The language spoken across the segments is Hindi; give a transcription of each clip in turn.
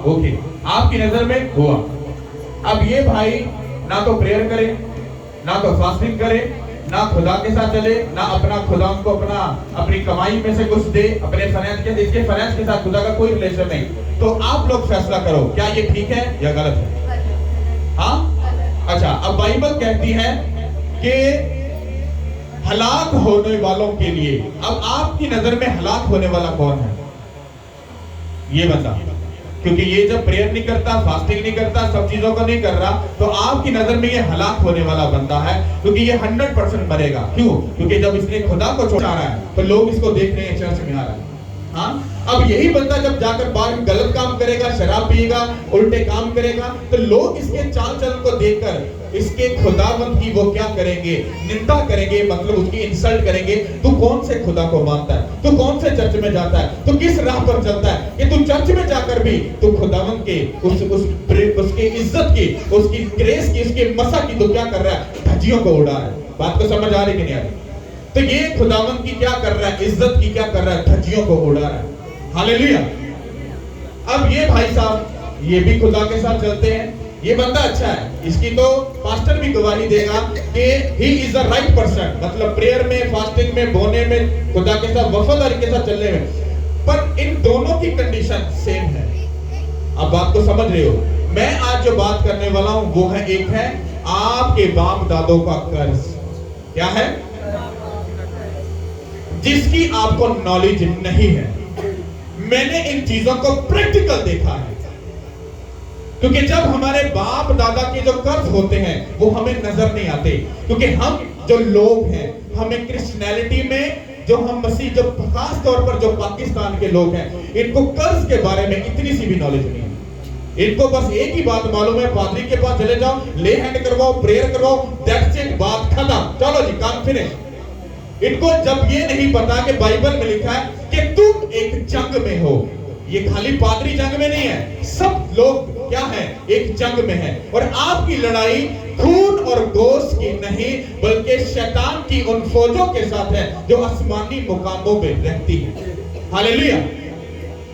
ओके, आपकी नजर में हुआ। अब ये भाई ना तो प्रेयर करे, ना तो फास्टिंग करे, ना खुदा के साथ चले, ना अपना खुदा को अपनी कमाई में से कुछ दे, अपने फाइनेंस के, इसके फाइनेंस के साथ खुदा का कोई रिलेशन नहीं। तो आप लोग फैसला करो, क्या ये ठीक है या गलत है? हाँ, अच्छा। अब बाइबल कहती है कि हलाक होने वालों के लिए, अब आपकी नजर में हलाक होने वाला कौन है? ये बता, क्योंकि ये जब प्रेयर नहीं करता, फास्टिंग नहीं करता, सब चीजों को नहीं कर रहा, तो आपकी नजर में ये हलाक होने वाला बंदा है, क्योंकि ये 100% मरेगा। क्यों? क्योंकि जब इसने खुदा को छोड़ा रहा है तो लोग इसको देख रहे हैं, चर्च में आ रहा है। हाँ, अब यही बंदा जब जाकर बाहर गलत काम करेगा, शराब पिएगा, उल्टे काम करेगा, तो लोग इसके चाल चलन को देखकर इसके खुदावंत की वो क्या करेंगे? निंदा करेंगे, मतलब उसकी इंसल्ट करेंगे। तू कौन से खुदा को मानता है? तू कौन से चर्च में जाता है? तू किस राह पर चलता है कि तू चर्च में जाकर भी तू खुदावंत के उसके इज्जत की, उसकी ग्रेस की, उसकी मसा की तो क्या कर रहा है? धज्जियों को उड़ा रहा है। बात को समझ आ रही कि नहीं आ रही? तो ये खुदावंत की क्या कर रहा है? इज्जत की क्या कर रहा है? धज्जियों को उड़ा रहा है। हालेलुया। अब ये भाई साहब, ये भी खुदा के साथ चलते हैं, ये बंदा अच्छा है, इसकी तो पास्टर भी गवाही देगा कि he is the right person, मतलब प्रेयर में, फास्टिंग में, बोने में, खुदा के साथ वफादारी के साथ चलने में। पर इन दोनों की कंडीशन सेम है। अब बात को समझ रहे हो? मैं आज जो बात करने वाला हूं वो है, एक है आपके बाप दादों का कर्ज। क्या है? जिसकी आपको नॉलेज नहीं है। मैंने इन चीजों को प्रैक्टिकल देखा है, क्योंकि जब हमारे बाप दादा के जो कर्ज होते हैं वो हमें नजर नहीं आते, क्योंकि हम जो लोग हैं, हमें क्रिश्चियनिटी में जो हम मसीह, जो खास तौर पर जो पाकिस्तान के लोग हैं, इनको कर्ज के बारे में इतनी सी भी नॉलेज नहीं है। इनको बस एक ही बात मालूम है, पादरी के पास चले जाओ, ले हैंड करवाओ, प्रेयर करवाओ, दैट्स इट, बात खत्म, चलो जी काम फिनिश। इनको जब ये नहीं पता कि बाइबल में लिखा है कि तुम एक जंग में हो। ये खाली पादरी जंग में नहीं है, सब लोग क्या है? एक जंग में है। और आपकी लड़ाई खून और गोश्त की नहीं, बल्कि शैतान की उन फौजों के साथ है जो आसमानी मुकामों पे रहती है। हालेलुया।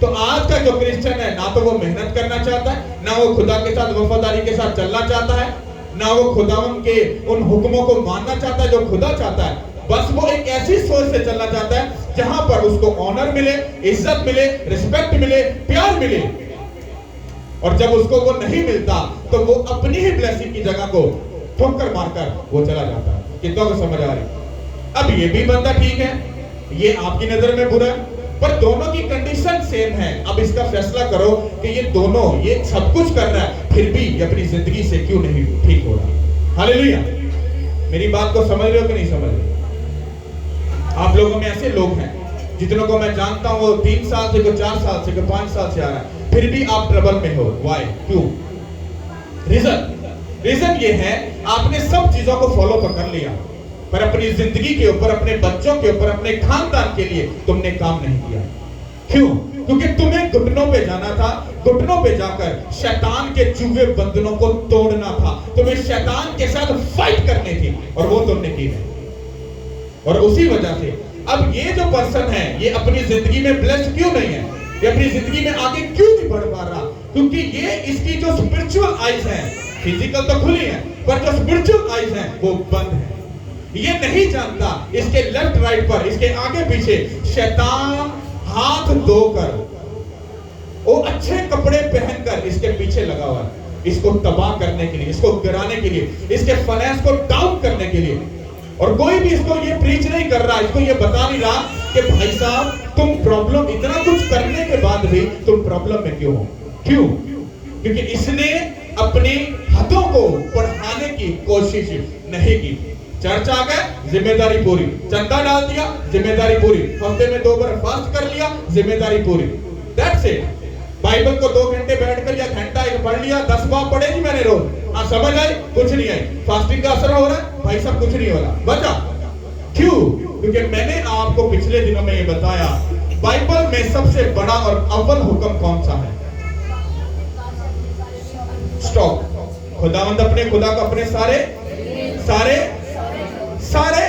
तो आज का जो क्रिश्चियन है, ना तो वो मेहनत करना चाहता है, ना वो खुदा के साथ वफादारी के साथ चलना चाहता है, ना वो खुदावन के उन हुक्मों को मानना चाहता है जो खुदा चाहता है। बस वो एक ऐसी सोच से चलना चाहता है जहां पर उसको ऑनर मिले, इज्जत मिले, रिस्पेक्ट मिले, प्यार मिले। और जब उसको वो नहीं मिलता तो वो अपनी ही ब्लेसिंग की जगह को ठोकर मारकर वो चला जाता है। कितना को समझ आ रही? अब ये भी बंदा ठीक है, ये आपकी नजर में बुरा है, पर दोनों की कंडीशन सेम है। अब इसका फैसला करो कि ये दोनों, ये सब कुछ कर रहा है, फिर भी अपनी जिंदगी से क्यों नहीं ठीक हो रहा? हालेलुया। मेरी बात को समझ रहे हो कि नहीं समझ रहे? आप लोगों में ऐसे लोग हैं जितनों को मैं जानता हूं, वो 3 साल से, 4 साल से, 5 साल से आ रहा है, फिर भी आप ट्रबल में हो। व्हाई? क्यों? रीजन ये है, आपने सब चीजों को फॉलो तो कर लिया, पर अपनी जिंदगी के ऊपर, अपने बच्चों के ऊपर, अपने खानदान के लिए तुमने काम नहीं किया। क्यों? क्योंकि तुम्हें घुटनों पे जाना था, घुटनों पे जाकर शैतान के चुभे बंधनों को तोड़ना था, तुम्हें शैतान के साथ फाइट करनी थी, और वो तुमने की नहीं। और उसी वजह से अब ये जो पर्सन है, ये अपनी जिंदगी में ब्लेस्ड क्यों नहीं है? ये अपनी जिंदगी में आगे क्यों नहीं बढ़ पा रहा? क्योंकि ये, इसकी जो स्पिरिचुअल आईज है, फिजिकल तो खुली है, पर जो स्पिरिचुअल आईज है वो बंद है। ये नहीं जानता इसके लेफ्ट राइट पर, इसके आगे पीछे शैतान हाथ धोकर, वो अच्छे कपड़े पहनकर इसके पीछे लगा हुआ है, इसको तबाह करने के लिए, इसको गिराने के लिए, इसके फाइनेंस को डाउन करने के लिए। और कोई भी इसको ये प्रीच नहीं कर रहा, इसको ये बता नहीं रहा कि भाई साहब तुम प्रॉब्लम, इतना कुछ करने के बाद भी तुम प्रॉब्लम में क्यों हो? क्यों? क्योंकि इसने अपनी हदों को बढ़ाने की कोशिश नहीं की। चर्च आ गए, जिम्मेदारी पूरी, चंदा डाल दिया, जिम्मेदारी पूरी, हफ्ते में 2 बार फास्ट कर लिया, जिम्मेदारी पूरी, दैट्स इट। बाइबल को 2 घंटे बैठकर या घंटा एक पढ़ लिया, 10 बार पढ़े जी मैंने रोज, हाँ समझ आई? कुछ नहीं आई। फास्टिंग का असर हो रहा है भाई साहब? कुछ नहीं हो रहा। बचा क्यों? क्योंकि मैंने आपको पिछले दिनों में ये बताया, बाइबल में सबसे बड़ा और अव्वल हुक्म कौन सा है? स्टॉप। खुदावंद अपने खुदा को अपने सारे सारे सारे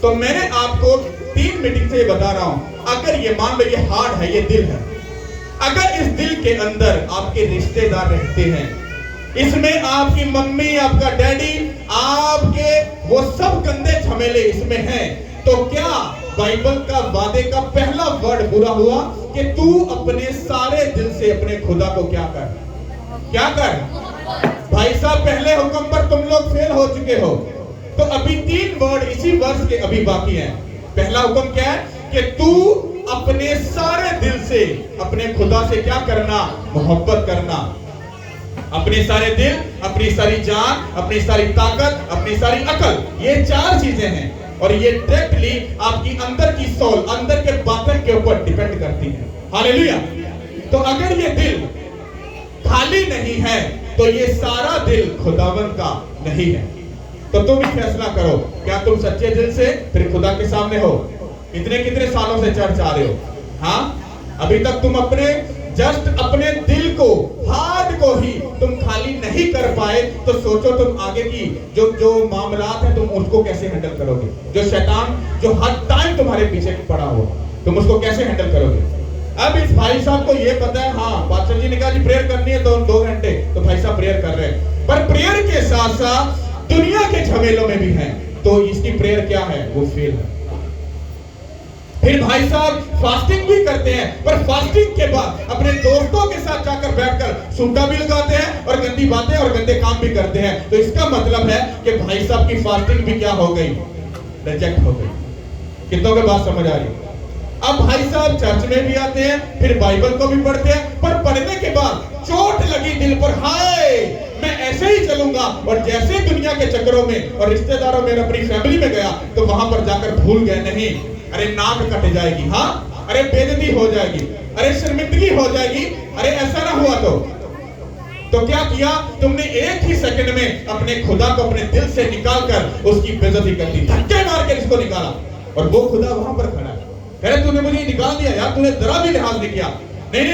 तो मैंने आपको 3 मीटिंग से ये बता रहा हूं, अगर ये मान लो ये हार्ट है, ये दिल है, अगर इस दिल दिल के अंदर आपके रिश्तेदार रहते हैं, इसमें आपकी मम्मी, आपका डैडी, आपके वो सब गंदे झमेले इसमें हैं, तो क्या बाइबल का वादे का पहला वर्ड बुरा हुआ कि तू अपने सारे दिल से अपने खुदा को क्या कर। भाई साहब, पहले हुक्म पर तुम लोग फेल हो चुके हो, तो अभी 3 वर्ड इसी वर्ष के अभी बाकी हैं। पहला हुक्म क्या है कि तू अपने सारे दिल से अपने खुदा से क्या करना, मोहब्बत करना। अपने सारे दिल, अपनी सारी जान, अपनी सारी ताकत, अपनी सारी अकल, ये 4 चीजें हैं और ये डायरेक्टली आपकी अंदर की सोल, अंदर के बातन के ऊपर डिपेंड करती है। हालेलुया। तो अगर ये दिल खाली नहीं है तो ये सारा दिल खुदावन का नहीं है। तो तुम ही फैसला करो, क्या तुम सच्चे दिल से फिर खुदा के सामने हो? कितने सालों से चर्च आ रहे हो? हाँ, अभी तक तुम अपने अपने दिल को, हार्ट को ही तुम खाली नहीं कर पाए, तो सोचो तुम आगे की जो मामलात है तुम उसको कैसे हैंडल करोगे। जो शैतान जो हर टाइम तुम्हारे पीछे पड़ा हो, तुम उसको कैसे हैंडल करोगे। अब इस भाई साहब को ये पता है, हाँ पास्टर जी ने कहा जी प्रेयर करनी है 2 घंटे, तो भाई साहब प्रेयर कर रहे हैं, पर प्रेयर के साथ साथ दुनिया के झमेलों में भी हैं, तो इसकी प्रेयर क्या है, वो फेल है। फिर भाई साहब फास्टिंग भी करते हैं, पर फास्टिंग के बाद अपने दोस्तों के साथ जाकर बैठकर सूटा भी लगाते हैं और गंदी बातें और गंदे काम भी करते हैं। तो इसका मतलब है कि भाई साहब की फास्टिंग भी क्या हो गई, रिजेक्ट हो गई। कितनों को बात समझ आ रही? अब भाई साहब चर्च में भी आते हैं, फिर बाइबल को भी पढ़ते हैं, पर पढ़ने के बाद चोट लगी दिल पर, हाय मैं ऐसे ही चलूंगा, और जैसे दुनिया के चक्करों में और रिश्तेदारों में अपनी फैमिली में गया, तो वहां पर जाकर भूल गए, नहीं अरे नाक कट जाएगी, हाँ अरे बेइज्जती हो जाएगी, अरे शर्मिंदगी हो जाएगी, अरे ऐसा ना हुआ तो क्या किया तुमने, एक ही सेकंड में अपने खुदा को अपने दिल से निकालकर उसकी बेइज्जती कर दी, धक्के मार के इसको निकाला, और वो खुदा वहां पर खड़ा है, कह रहे तूने मुझे निकाल दिया यार, तूने जरा भी लिहाज नहीं किया। नहीं,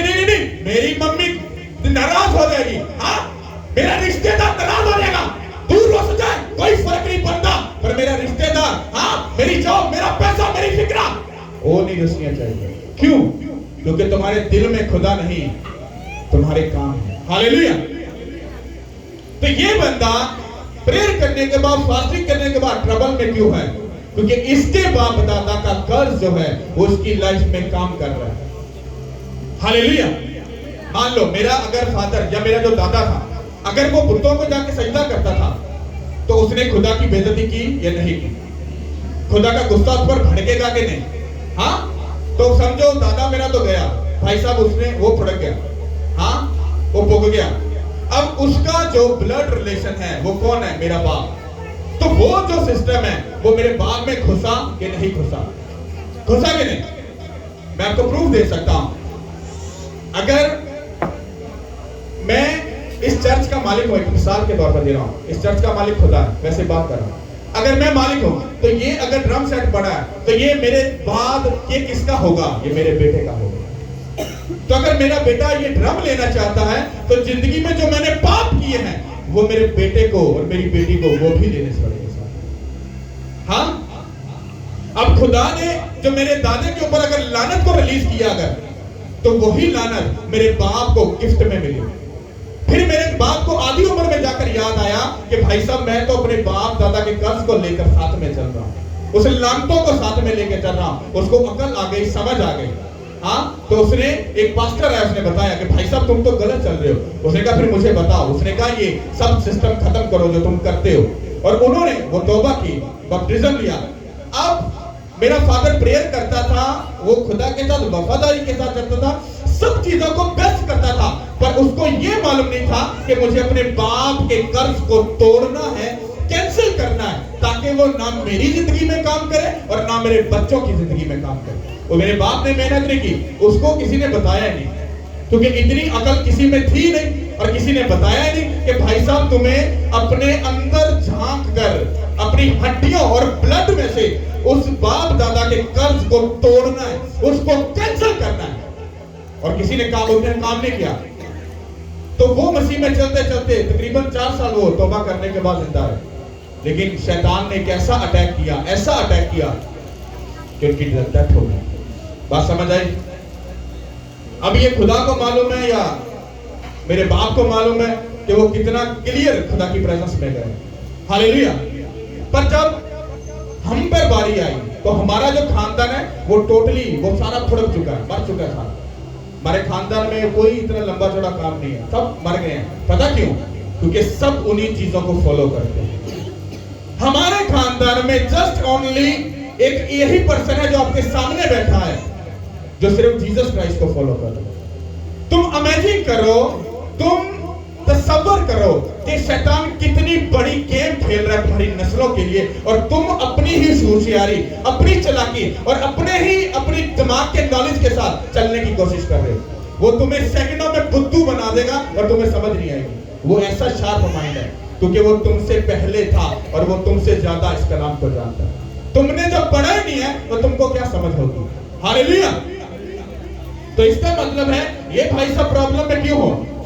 मेरी मम्मी नाराज हो जाएगी, हाँ मेरा रिश्तेदार नाराज हो जाएगा, दूर हो जाए कोई फर्क नहीं पड़ता, पर मेरा रिश्तेदार, हाँ मेरी जॉब, मेरा पैसा, मेरी फिक्रा, वो नहीं रचना चाहिए। क्यों? क्योंकि तुम्हारे दिल में खुदा नहीं, तुम्हारे काम है। हालेलुया। तो ये बंदा प्रेयर करने के बाद, फास्टिंग करने के बाद ट्रबल में क्यों है? क्योंकि इसके बाप दादा का कर्ज जो है वो उसकी लाइफ में काम कर रहा है। हालेलुया। मान लो मेरा अगर फादर या मेरा जो दादा था, अगर वो बुतों को जाके सजदा करता था, तो उसने खुदा की बेइज्जती की या नहीं की? खुदा का गुस्सा उस पर भड़केगा कि नहीं? हाँ, तो समझो दादा मेरा तो गया, भाई साहब उसने वो फड़क गया, हाँ वो पुग गया, अब उसका जो ब्लड रिलेशन है वो कौन है? मेरा बाप। तो वो जो सिस्टम है वो मेरे बाप में घुसा कि नहीं घुसा? घुसा कि नहीं? मैं आपको प्रूफ दे सकता हूं। अगर मैं इस चर्च का मालिक हूं, एक मिसाल के तौर पर दे रहा हूं, इस चर्च का मालिक खुदा है, वैसे बात कर रहा हूं, अगर मैं मालिक हूं, तो ये अगर ड्रम सेट पड़ा है, तो ये मेरे बाद ये किसका होगा? ये मेरे बेटे का होगा। तो अगर मेरा बेटा ये ड्रम लेना चाहता है, तो जिंदगी में जो मैंने पाप किए हैं वो मेरे बेटे को और मेरी बेटी को वो भी लेने पड़ेंगे। हाँ, अब खुदा ने जो मेरे दादे के ऊपर अगर लानत को रिलीज किया, अगर तो वही लानत मेरे बाप को गिफ्ट में मिली। फिर मेरे बाप को आधी उम्र में जाकर याद आया कि भाई साहब मैं तो अपने बाप दादा के कर्ज को लेकर साथ में चल रहा हूं, उस लानतों को साथ में लेकर चल रहा हूं। उसको अकल आ गई, समझ आ गई। हाँ, तो उसने एक पास्टर है, उसने बताया कि भाई साहब तुम तो गलत चल रहे हो। उसने कहा फिर मुझे बताओ। उसने कहा ये सब सिस्टम खत्म करो जो तुम करते हो। और उन्होंने वो तौबा की, बपटिज्म लिया। अब मेरा फादर प्रेयर करता था, वो खुदा के साथ वफादारी के साथ चलता था, सब चीजों को बेस्ट करता था, पर उसको ये मालूम नहीं था कि मुझे अपने बाप के कर्ज को तोड़ना है, कैंसिल करना है, ताकि वो ना मेरी जिंदगी में काम करे और ना मेरे बच्चों की जिंदगी में काम करे। वो मेरे बाप ने मेहनत नहीं की, उसको किसी ने बताया नहीं, क्योंकि इतनी अकल किसी में थी नहीं और किसी ने बताया नहीं कि भाई साहब तुम्हें अपने अंदर झांक कर अपनी हड्डियों और ब्लड में से उस बाप दादा के कर्ज को तोड़ना है, उसको कैंसिल करना है। और किसी ने काम नहीं किया। तो वो मसीह में चलते चलते तकरीबन 4 साल वो तौबा करने के बाद जिंदा है, लेकिन शैतान ने एक ऐसा अटैक किया, ऐसा अटैक किया कि उनकी डेथ हो गई। बात समझ आई? अब ये खुदा को मालूम है या मेरे बाप को मालूम है कि वो कितना क्लियर खुदा की प्रेजेंस में गए। हालेलुया। पर जब हम पर बारी आई तो हमारा जो खानदान है वो टोटली वो सारा फुड़क चुका है, मर चुका है सारा। हमारे खानदान में कोई इतना लंबा चौड़ा काम नहीं है, सब मर गए हैं। पता क्यों? क्योंकि सब उन्हीं चीजों को फॉलो करते हैं। हमारे खानदान में जस्ट ओनली एक यही पर्सन है जो आपके सामने बैठा है, जो सिर्फ जीसस क्राइस्ट को फॉलो कर रहा है। तुम इमेजिन करो, तुम तसव्वुर करो कि शैतान कितनी बड़ी गेम खेल रहा है तुम्हारी नस्लों के लिए, और तुम अपनी ही होशियारी, अपनी चालाकी और अपनी दिमाग के नॉलेज के साथ चलने की कोशिश कर रहे हो। वो तुम्हें सेकंडों में बुद्धू बना देगा और तुम्हें समझ नहीं आएगी। वो ऐसा शार्प माइंड है क्योंकि वो तुमसे पहले था और वो तुमसे ज्यादा इस कलाम को जानता है। तुमने जब पढ़ा ही नहीं है तो तुमको क्या समझ होगी? हालेलुया। तो इसका मतलब है ये भाई साहब प्रॉब्लम में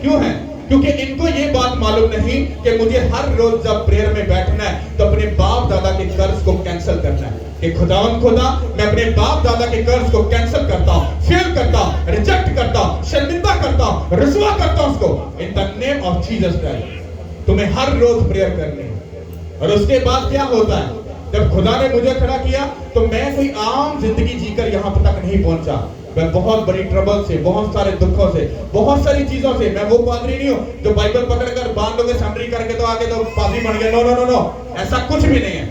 क्यों है? क्योंकि इनको ये बात मालूम नहीं कि मुझे हर रोज जब प्रेयर में बैठना है तो अपने बाप दादा के कर्ज को कैंसिल करना है कि खुदा मैं अपने बाप दादा के कर्ज को कैंसिल करता हूँ, फेल करता हूँ, रिजेक्ट करता हूँ, शर्मिंदा करता हूँ, रुसवा करता हूँ उसको in the name of Jesus Christ. तुम्हें हर रोज प्रेयर करनी है। और उसके बाद क्या होता है? जब खुदा ने मुझे खड़ा किया तो मैं कोई आम जिंदगी जीकर यहाँ तक नहीं पहुंचा। मैं बहुत बड़ी ट्रबल से, बहुत सारे दुखों से, बहुत सारी चीजों से, मैं वो पादरी नहीं हूँ जो बाइबल पकड़कर बांध लोगे समरी करके तो आगे तो पादरी बन गया। नो नो नो नो, ऐसा कुछ भी नहीं है।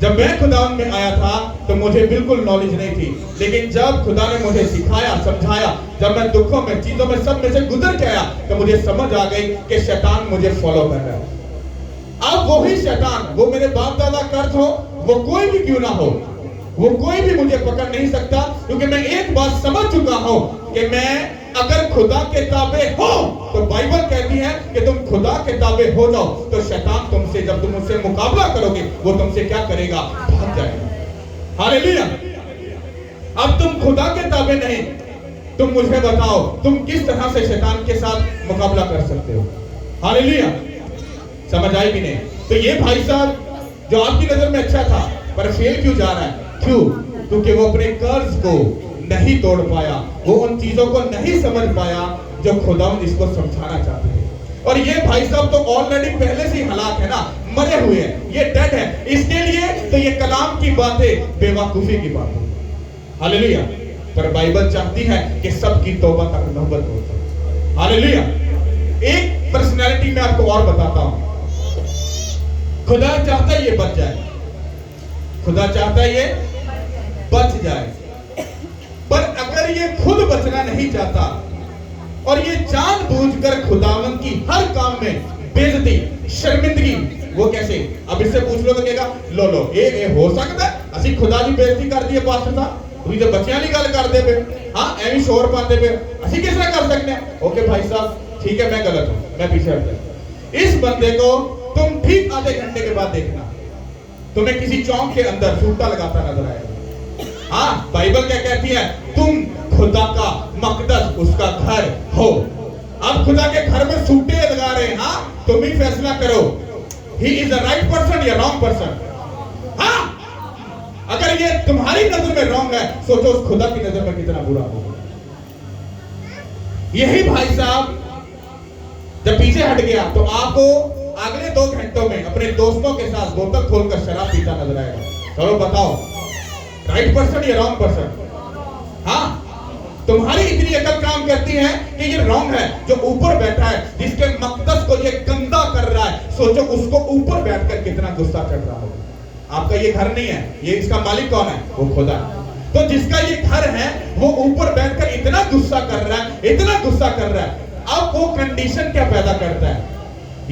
जब मैं खुदा में आया था तो मुझे बिल्कुल नॉलेज नहीं थी, लेकिन जब खुदा ने मुझे सिखाया, समझाया, जब मैं दुखों में, चीजों में, सब में से गुजर के आया तो मुझे समझ आ गई कि शैतान मुझे फॉलो कर रहा है। अब वही शैतान, वो मेरे बाप दादा कर्ज हो, वो कोई भी क्यों ना हो, वो कोई भी मुझे पकड़ नहीं सकता, क्योंकि मैं एक बात समझ चुका हूं कि मैं अगर खुदा के ताबे हो तो बाइबल कहती है कि तुम खुदा के ताबे हो जाओ तो शैतान तुमसे, जब तुम उससे मुकाबला करोगे, वो तुमसे क्या करेगा? भाग जाएगा। हालेलुया। अब तुम खुदा के ताबे नहीं, तुम मुझे बताओ तुम किस तरह से शैतान के साथ मुकाबला कर सकते हो? हालेलुया। समझ आई कि नहीं? तो ये भाई साहब जो आपकी नजर में अच्छा था पर फेल क्यों जा रहा है? क्यों? क्योंकि वो अपने कर्ज को नहीं तोड़ पाया, वो उन चीजों को नहीं समझ पाया जो खुदा इसको समझाना चाहते थे। और ये भाई साहब तो ऑलरेडी पहले से हलाक है ना, मरे हुए हैं, ये डेड है। इसके लिए तो ये कलाम की बातें बेवकूफी की बातें। हालेलुया। पर बाइबल चाहती है कि सबकी तौबा तक नौबत हो। हालेलुया। एक पर्सनैलिटी में आपको और बताता हूं। खुदा चाहता है ये बच जाए, खुदा चाहता है ये बच जाए, पर अगर ये खुद बचना नहीं चाहता और ये जानबूझकर खुदावन की हर काम में बेइज्जती, शर्मिंदगी, वो कैसे? अब इससे पूछ लो तो कहेगा लो ये हो सकता है असि खुदा की बेइज्जती कर दी पास्टर साहब, तुम तो बच्चियां की गल करदे पे, हां एवं शोर पाते पे, असि किस तरह कर सकते हैं? ओके भाई साहब ठीक है, मैं गलत हूं, मैं पीछे हट जाऊं। इस बंदे को तुम ठीक आधे घंटे के बाद देखना, तुम्हें किसी चौक के अंदर सूटा लगाता नजर आएगा। हाँ, बाइबल क्या कहती है? तुम खुदा का मकदस, उसका घर हो। अब खुदा के घर में सूटे लगा रहे हैं। हाँ, तुम ही फैसला करो, he is the right person या रॉन्ग पर्सन। हाँ, अगर ये तुम्हारी नजर में रॉन्ग है, सोचो उस खुदा की नजर में कितना बुरा होगा। यही भाई साहब जब पीछे हट गया तो आपको अगले 2 घंटों में अपने दोस्तों के साथ बोतल खोलकर शराब पीता नजर आएगा। चलो बताओ, राइट पर्सन या रॉन्ग पर्सन? हाँ, तुम्हारी इतनी अकल काम करती है कि ये रॉन्ग है। जो ऊपर बैठा है, जिसके मकदस को ये गंदा कर रहा है, सोचो उसको ऊपर बैठकर कितना गुस्सा चढ़ रहा होगा। आपका ये घर नहीं है, ये इसका मालिक कौन है? वो खुदा। तो जिसका ये घर है वो ऊपर बैठकर इतना गुस्सा कर रहा है, इतना गुस्सा कर रहा है। अब वो कंडीशन क्या पैदा करता है?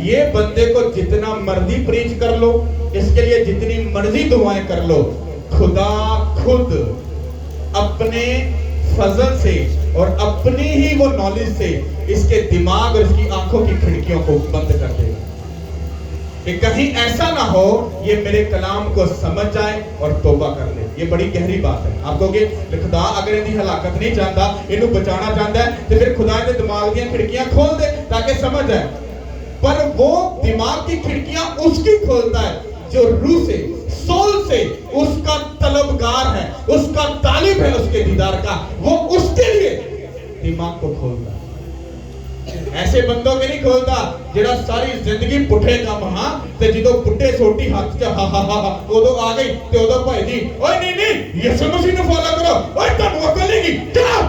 ये बंदे को जितना मर्जी प्रीच कर लो, इसके लिए जितनी मर्जी दुआएं कर लो, खुदा खुद अपने फजल से और अपनी ही वो नॉलेज से इसके दिमाग और इसकी आंखों की खिड़कियों को बंद कर देगा कि कहीं ऐसा ना हो ये मेरे कलाम को समझ जाए और तौबा कर ले। ये बड़ी गहरी बात है। आप कहोगे खुदा अगर इनकी हलाकत नहीं चाहता, इन्हें बचाना चाहता है, तो फिर खुदा के दिमाग की खिड़कियां खोल दे ताकि समझ आए। पर वो दिमाग की खिड़कियां उसकी खोलता है जो रूह से, सोल से उसका तलबगार है, उसका तालिब है उसके दीदार का। वो उसके लिए दिमाग को खोलता। ऐसे बंदों के नहीं खोलता जेड़ा सारी जिंदगी पुठे काम हां ते जदों पुठे सोटी हाथ च हा हा हा उदों आ गई ते उदों भाई जी ओए नहीं नहीं यीशु मसीह नु फॉलो करो ओए तुहानू अकल नहीं की चलो।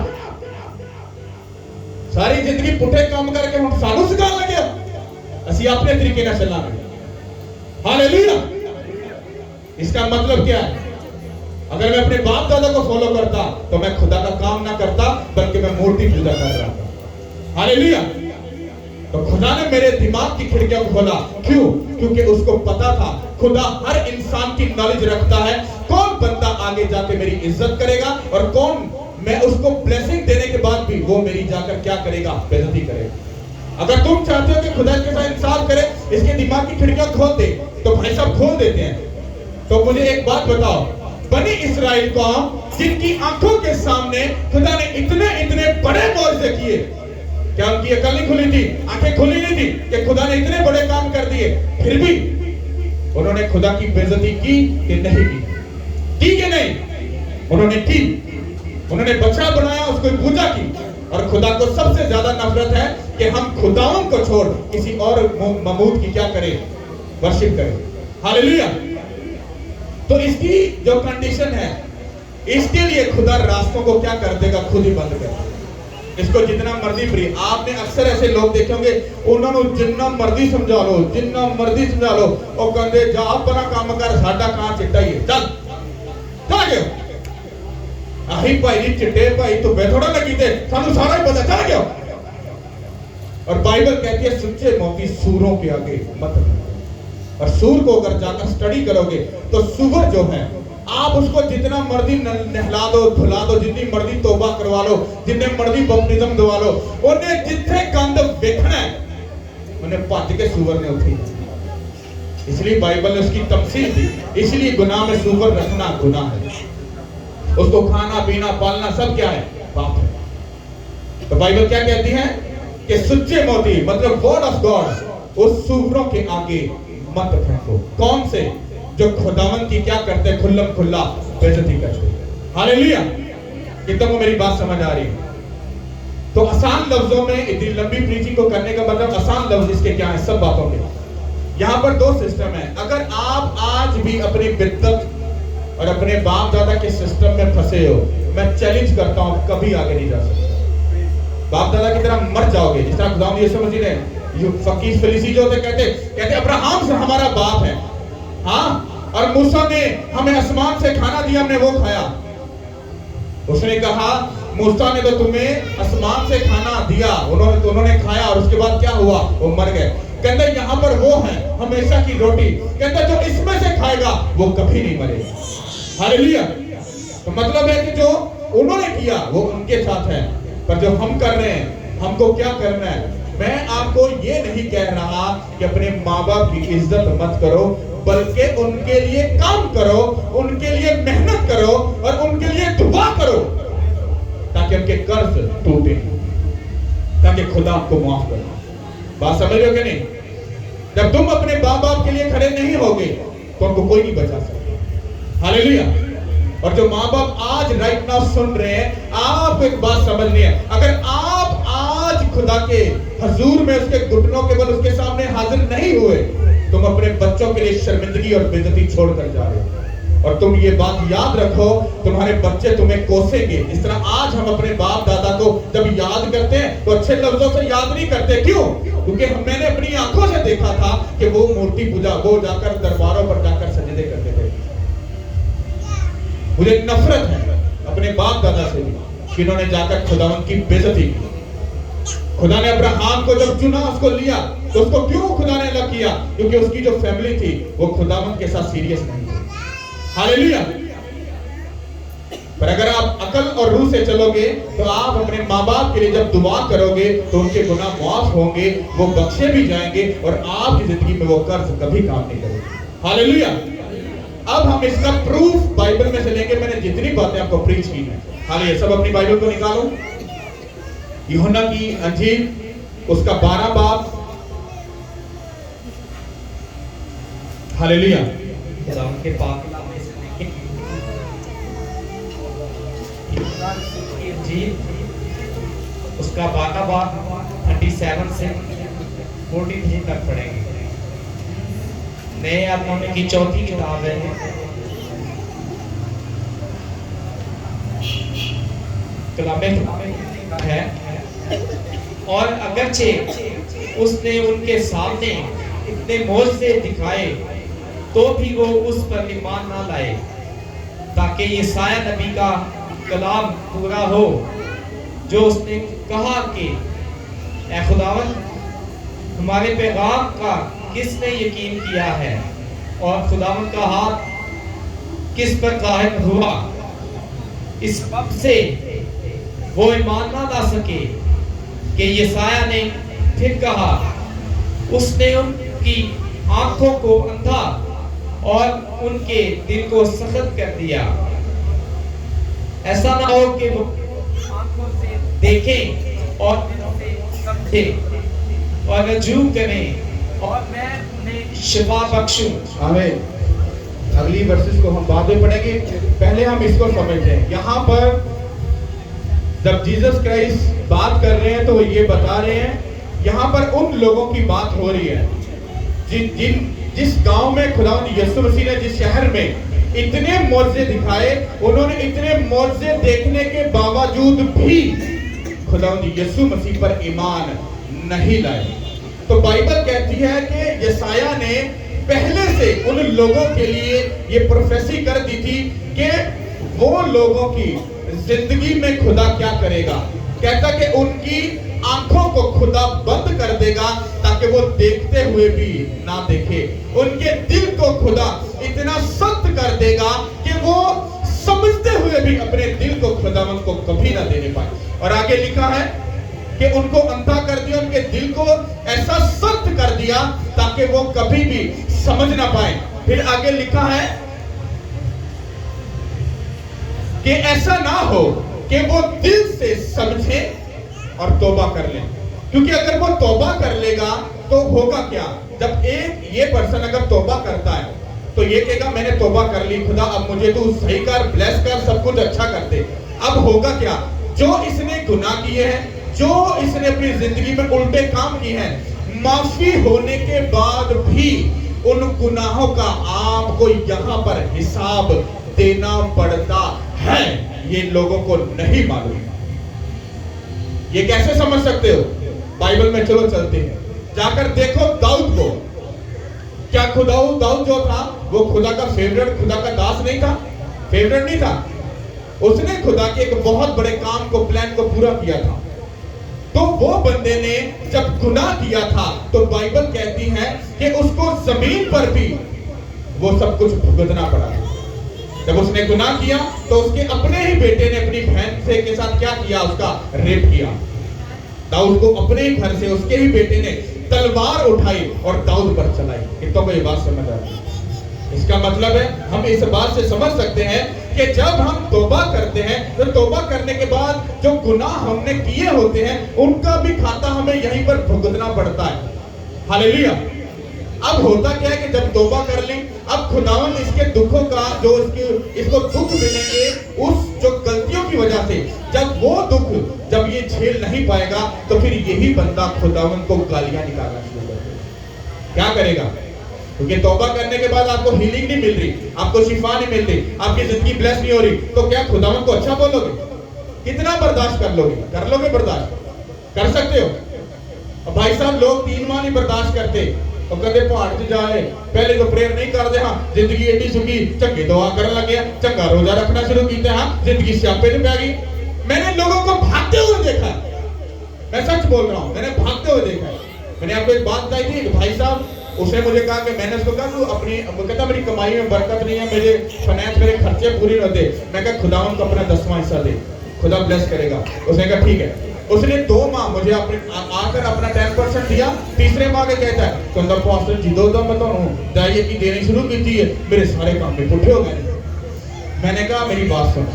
सारी जिंदगी पुठे काम करके हुण सानू सिखाण लगे असि अपने तरीके नाल चलांगे। हालेलुया। इसका मतलब क्या है? अगर मैं अपने बाप दादा को फॉलो करता तो मैं खुदा का काम ना करता बल्कि मैं मूर्ति पूजा कर रहा था। हालेलुया। तो खुदा ने मेरे दिमाग की खिड़कियां खोला। क्यों? क्योंकि उसको पता था खुदा हर इंसान की नॉलेज रखता है कौन बंदा आगे जाके मेरी इज्जत करेगा और कौन मैं उसको ब्लेसिंग देने के बाद भी वो मेरी जाकर क्या करेगा? बेइज्जती करेगा। अगर तुम चाहते हो कि खुदा इसके साथ इंसाफ करे, इसके दिमाग की खिड़कियां खोल दे, तो भाई साहब खोल देते हैं। तो मुझे एक बात बताओ, बनी इस्राएल कौम जिनकी आंखों के सामने खुदा ने इतने इतने बड़े मौजज़े किए, क्या उनकी अकल नहीं खुली थी? आंखें खुली नहीं थी कि खुदा ने इतने बड़े काम कर दिए? फिर भी उन्होंने खुदा की बेइज्जती की कि नहीं की कि नहीं? उन्होंने की। उन्होंने बछड़ा बनाया, उसको पूजा की। और खुदा को सबसे ज्यादा नफरत है कि हम खुदाओं को छोड़ किसी और ममूद की क्या करें? वर्शिप करें। हालेलुया। तो इसकी जो कंडीशन है, इसके लिए खुदा रास्तों को क्या कर देगा? खुद ही बंद कर। इसको जितना मर्जी फ्री। आपने अक्सर ऐसे लोग देखे होंगे, उन्होंने जितना मर्जी समझा लो, जितना मर्जी समझा लो, और कहते जा अपना काम कर, साडा कहां चिट्टा ही है, चल चल गयो। आही भाई जी चिट्टे भाई तो वे थोड़ा लगी थे, सानू सारा ही पता चल गया। और बाइबल कहती है सच्चे मोती सूरों के आगे मत। और सूर को अगर जाकर स्टडी करोगे तो सूअर जो है, आप उसको जितना मर्जी नहला दो, धुला दो, जितनी मर्जी तौबा करवा लो, जितने मर्जी बपतिस्म दवा लो, उन्हें जिथे गंद देखना है उन्हें भज के सूअर ने उठी। इसलिए बाइबल ने उसकी तमसील दी। इसलिए गुनाह में सूअर रखना गुनाह है। उसको खाना पीना पालना सब क्या है? पाप है। तो बाइबल क्या कहती है कि सच्चे मोती मतलब वर्ड ऑफ गॉड उस सूअरों के आगे मत फेंको। कौन से? जो खुदावन की क्या करते? खुल्लम खुल्ला बेइज्जती करते। हालेलुया। कितना को मेरी बात समझ आ रही है? तो आसान लफ्जों में इतनी लंबी प्रीचिंग को करने का मतलब आसान लफ्ज इसके क्या है? सब बातों के। यहां पर दो सिस्टम है। अगर आप आज भी अपनी बिद्दत और अपने बाप दादा के सिस्टम में फंसे हो, मैं चैलेंज करता हूं कभी आगे नहीं जा सकते। बाप दादा की तरह मर जाओगे। जिस तरह खुदा यीशु मसीह ने फकीर फरीसी जो थे कहते अब्राहम से हमारा बाप है। हाँ, और मूसा ने हमें आसमान से खाना दिया, हमने वो खाया। उसने कहा मूसा ने तो तुम्हें आसमान से खाना दिया, उन्होंने खाया और उसके बाद क्या हुआ? वो मर गए। कहते यहाँ पर वो है हमेशा की रोटी। कहते जो इसमें से खाएगा वो कभी नहीं मरेगा। हालेलुया। तो मतलब है कि जो उन्होंने किया वो उनके साथ है, पर जो हम कर रहे हैं हमको क्या करना है? मैं आपको ये नहीं कह रहा कि अपने माँ बाप की इज्जत मत करो, बल्कि उनके लिए काम करो, उनके लिए मेहनत करो और उनके लिए दुआ करो ताकि उनके कर्ज टूटे, ताकि खुदा आपको माफ करे। बात समझ रहे हो कि नहीं? जब तुम अपने माँ बाप के लिए खड़े नहीं होगे तो उनको कोई नहीं बचा सकता। हालेलुया। और जो माँ बाप आज राइट नाउ सुन रहे हैं, आप एक बात समझनी है, अगर आप आज खुदा के हजूर में उसके घुटनों के बल उसके सामने हाजिर नहीं हुए, तुम अपने बच्चों के लिए शर्मिंदगी और बेइज्जती छोड़कर जा रहे हो। और तुम ये बात याद रखो, तुम्हारे बच्चे तुम्हें कोसेंगे। इस तरह आज हम अपने बाप दादा को जब याद करते हैं तो अच्छे लफ्जों से याद नहीं करते। क्यों? क्योंकि मैंने अपनी आंखों से देखा था कि वो मूर्ति पूजा, वो जाकर दरबारों पर जाकर सजदे करते थे। मुझे नफरत है अपने बाप दादा से भी, जिन्होंने जाकर खुदावन की बेइज्जती की। खुदा ने अब्राहम को जब चुना, उसको लिया, तो उसको क्यों खुदा ने अलग किया? क्योंकि उसकी जो फैमिली थी वो खुदावन के साथ सीरियस नहीं थी। हालेलुया। पर अगर आप अकल और रूह से चलोगे तो आप अपने माँ बाप के लिए जब दुआ करोगे तो उनके गुनाह माफ होंगे, वो बख्शे भी जाएंगे और आपकी जिंदगी में वो कर्ज कभी काम नहीं करेगा। हालेलुया। अब हम इसका प्रूफ बाइबल में से लेंगे। मैंने जितनी बातें आपको प्रीच की है, हालेलुया, सब अपनी बाइबल को निकालो। यूहन्ना की अंजील उसका 12 बाब। हालेलुया। के पाक नामे से लेके यूहन्ना की अंजील उसका बाकाबा 37 से 43 तक पढ़ेंगे। नए आत्मा की चौथी किताब है, कलामे है। और अगरचे उसने उनके सामने इतने मोज़े दिखाए तो भी वो उस पर ईमान ना लाए, ताकि यशायाह नबी का कलाम पूरा हो जो उसने कहा कि ऐ खुदावंद, हमारे पैगाम का किसने यकीन किया है और खुदावंद का हाथ किस पर कायम हुआ। इस सब से वो ईमान ना ला सके कि यशायाह ने फिर कहा, उसने उनकी आंखों को अंधा और उनके दिल को सख्त कर दिया। ऐसा ना हो कि वो आंखों से देखें और दिलों से समझें और रजू करें और मैं उन्हें शिफा बख्शूं। आमीन। अगली वर्सेस को हम बाद में पढ़ेंगे, पहले हम इसको समझें। यहाँ पर जब जीसस क्राइस्ट बात कर रहे हैं तो वो ये बता रहे हैं, यहाँ पर उन लोगों की बात हो रही है जिस गांव में खुदावंद यीशु मसीह ने, जिस शहर में इतने मौजज़े दिखाए, उन्होंने इतने मौजज़े देखने के बावजूद भी खुदावंद यीशु मसीह पर ईमान नहीं लाए। तो बाइबल कहती है कि यशायाह ने पहले से उन लोगों के लिए ये प्रोफेसी कर दी थी कि वो लोगों की जिंदगी में खुदा क्या करेगा। कहता कि उनकी आंखों को खुदा बंद कर देगा ताकि वो देखते हुए भी ना देखे। उनके दिल को खुदा इतना सख्त कर देगा कि वो समझते हुए भी अपने दिल को खुदावंद को कभी ना देने पाए। और आगे लिखा है कि उनको अंधा कर दिया, उनके दिल को ऐसा सख्त कर दिया ताकि वो कभी भी समझ ना पाए। फिर आगे लिखा है कि ऐसा ना हो कि वो दिल से समझे और तौबा कर ले। क्योंकि अगर वो तौबा कर लेगा तो होगा क्या, जब एक ये पर्सन अगर तौबा करता है तो ये कहेगा मैंने तौबा कर ली, खुदा अब मुझे तू सही कर, ब्लेस कर, सब कुछ अच्छा कर दे। अब होगा क्या, जो इसने गुनाह किए हैं, जो इसने अपनी जिंदगी में उल्टे काम किए हैं, माफी होने के बाद भी उन गुनाहों का आपको यहाँ पर हिसाब देना पड़ता है। ये लोगों को नहीं मालूम। ये कैसे समझ सकते हो? बाइबल में चलो चलते हैं, जाकर देखो दाऊद को। क्या दाऊद जो था वो खुदा का फेवरेट, खुदा का दास नहीं था? फेवरेट नहीं था। उसने खुदा के एक बहुत बड़े काम को, प्लान को पूरा किया था। तो वो बंदे ने जब गुनाह किया था तो बाइबल कहती है कि उसको जमीन पर भी वो सब कुछ भुगतना पड़ा। जब उसने गुनाह किया तो उसके अपने ही बेटे ने अपनी बहन से के साथ क्या किया, उसका रेप किया। दाऊद को अपने ही घर से उसके ही बेटे ने तलवार उठाई और दाऊद पर चलाई। कितनों को ये बात समझ आ रही है? इसका मतलब है हम इस बात से समझ सकते हैं कि जब हम तौबा करते हैं तो तौबा करने के बाद जो गुनाह हमने किए होते हैं उनका भी खाता हमें यहीं पर भुगतना पड़ता है। हालेलुया। अब होता क्या है कि जब तौबा कर ली, अब खुदावंद इसके दुखों का जो इसको दुख मिलेंगे उस जो गलतियों की वजह से, जब वो दुख जब ये झेल नहीं पाएगा तो फिर यही बंदा खुदावंद को गालियां निकालना शुरू कर देगा। क्या करेगा? क्योंकि तौबा करने के बाद आपको हीलिंग नहीं मिल रही, आपको शिफा नहीं मिल रही, आपकी जिंदगी ब्लेस नहीं हो रही, तो क्या खुदावंद को अच्छा बोलोगे? कितना बर्दाश्त कर लोगे? कर लोगे बर्दाश्त? कर सकते हो? अब भाई साहब लोग 3 माह नहीं बर्दाश्त करते तो कदे पहाड़ च जाए, पहले तो प्रेयर नहीं करते, हाँ जिंदगी एडी सुखी, चंगी दुआ करने लगे, चंगा रोजा रखना शुरू किया, हाँ जिंदगी स्यापे में पै गई। मैंने लोगों को भागते हुए देखा, मैं सच बोल रहा हूँ, मैंने भागते हुए देखा है। मैंने आपको एक बात बताई थी, भाई साहब उसने मुझे कहा कि मैंने उसको कहा तू अपनी, कहता मेरी कमाई में बरकत नहीं है, मेरे फाइनेंस, मेरे खर्चे पूरे होते। मैं कहा खुदावंद को अपना 10वां हिस्सा दे, खुदा ब्लेस करेगा। उसने कहा ठीक है। उसने 2 माह मुझे अपने आकर अपना 10% दिया। तीसरे माह के कहता है कहता पास्टर जी दो मैं तो दाइए की देनी शुरू की थी, मेरे सारे काम में पुठे हो गए। मैंने कहा मेरी बात सुन,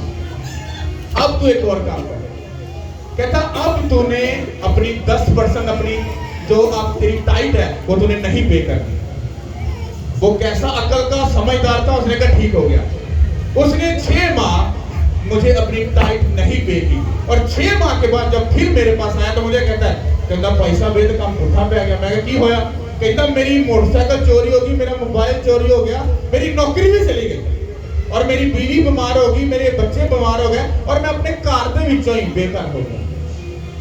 अब तू एक और काम कर। कहता अब तूने अपनी 10% अपनी जो आप तेरी टाइट है वो तूने नहीं पे करनी। वो कैसा अकल का समझदार था, उसने कहा ठीक हो गया। उसने 6 माह मुझे अपनी टाइट नहीं बेची। और 6 माह के बाद जब फिर मेरे पास आया तो मुझे कहता है पैसा बेच काम पुठा पे आ गया। मैं की होया? कहता मेरी मोटरसाइकिल चोरी होगी, मेरा मोबाइल चोरी हो गया, मेरी नौकरी भी चली गई और मेरी बीवी बीमार होगी, मेरे बच्चे बीमार हो गए और मैं अपने घर के विचों ही बेघर हो गया।